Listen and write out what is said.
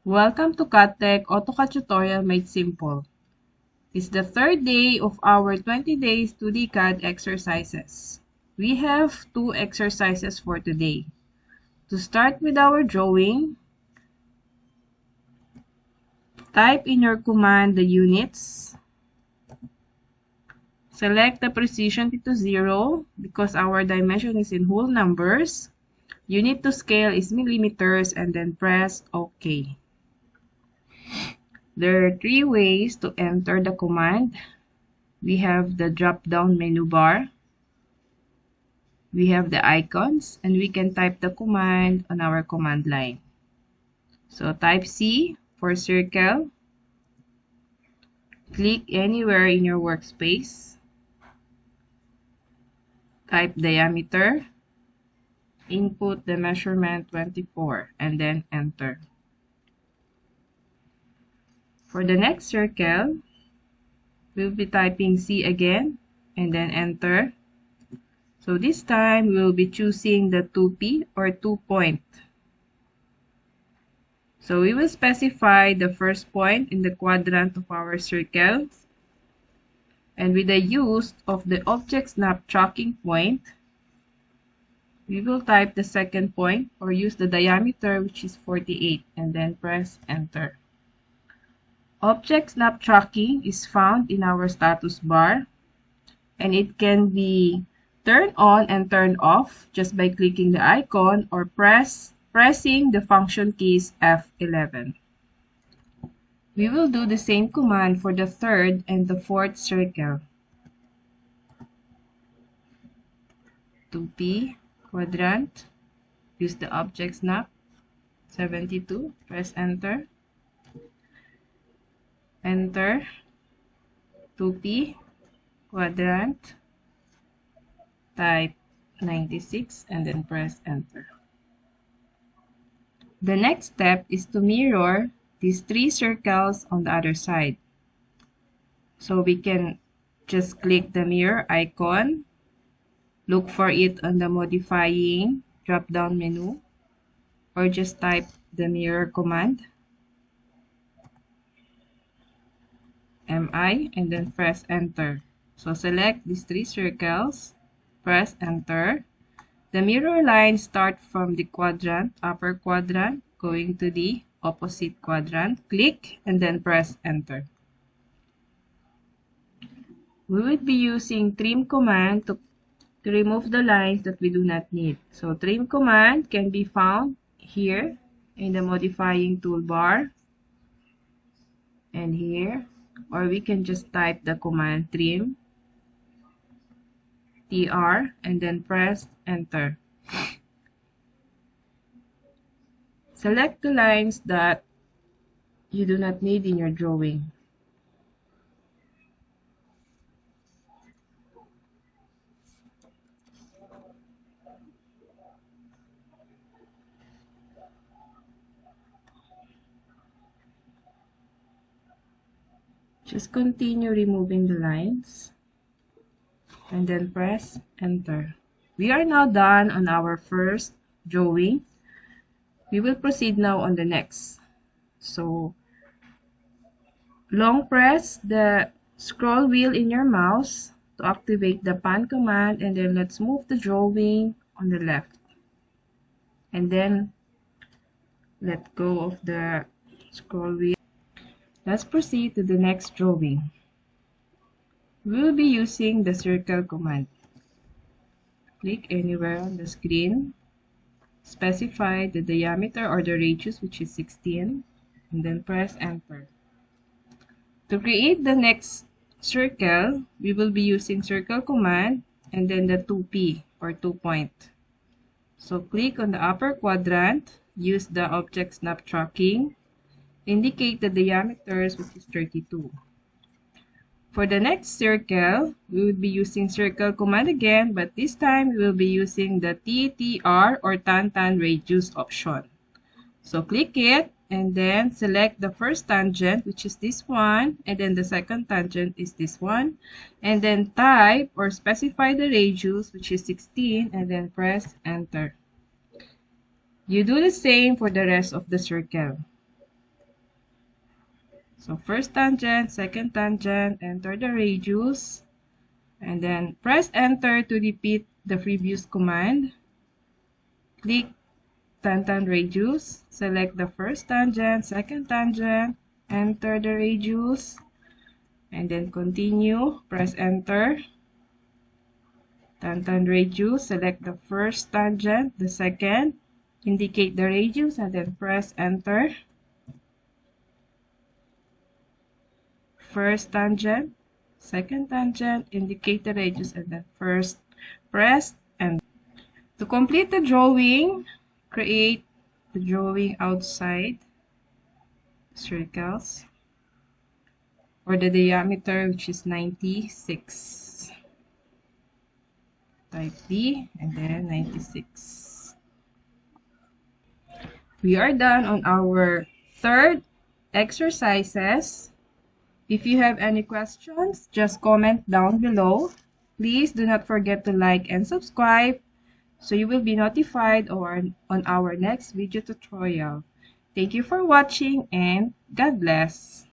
Welcome to KAD-TECH AutoCAD tutorial made simple. It's the third day of our 20 days 2D CAD exercises. We have 2 exercises for today. To start with our drawing, type in your command the units. Select the precision to 0 because our dimension is in whole numbers. Unit to scale is millimeters and then press OK. There are 3 ways to enter the command. We have the drop-down menu bar. We have the icons, and we can type the command on our command line. So type C for circle. Click anywhere in your workspace. Type diameter. Input the measurement 24 and then enter. For the next circle, we'll be typing C again and then enter. So this time we'll be choosing the 2P or 2 point. So we will specify the first point in the quadrant of our circle. And with the use of the object snap tracking point, we will type the second point or use the diameter, which is 48, and then press enter. Object snap tracking is found in our status bar, and it can be turned on and turned off just by clicking the icon or pressing the function keys F11. We will do the same command for the third and the fourth circle. 2P quadrant, use the object snap, 72, press enter. Enter 2P quadrant, type 96 and then press enter. The next step is to mirror these 3 circles on the other side. So we can just click the mirror icon, look for it on the modifying drop-down menu, or just type the mirror command. MI and then press enter. So select these 3 circles, press enter. The mirror lines start from the quadrant, upper quadrant, going to the opposite quadrant. Click and then press enter. We will be using trim command to remove the lines that we do not need. So trim command can be found here in the modifying toolbar and here. Or we can just type the command trim, TR, and then press enter. Select the lines that you do not need in your drawing. Just continue removing the lines and then press enter. We are now done on our first drawing. We will proceed now on the next. So long press the scroll wheel in your mouse to activate the pan command, and then let's move the drawing on the left. And then let go of the scroll wheel. Let's proceed to the next drawing. We will be using the circle command. Click anywhere on the screen. Specify the diameter or the radius, which is 16, and then press enter. To create the next circle, we will be using circle command and then the 2P or 2 point. So click on the upper quadrant, use the object snap tracking. Indicate the diameters, which is 32. For the next circle, we will be using circle command again, but this time we will be using the TTR or Tantan Radius option. So click it and then select the first tangent, which is this one, and then the second tangent is this one, and then type or specify the radius, which is 16, and then press enter. You do the same for the rest of the circle. So first tangent, second tangent, enter the radius, and then press enter to repeat the previous command. Click Tantan Radius, select the first tangent, second tangent, enter the radius, and then continue, press enter. Tantan Radius, select the first tangent, the second, indicate the radius, and then press enter. First tangent, second tangent, indicate the radius, and then first press enter. To complete the drawing, create the drawing outside circles for the diameter, which is 96. Type D and then 96. We are done on our third exercises. If you have any questions, just comment down below. Please do not forget to like and subscribe so you will be notified on our next video tutorial. Thank you for watching and God bless.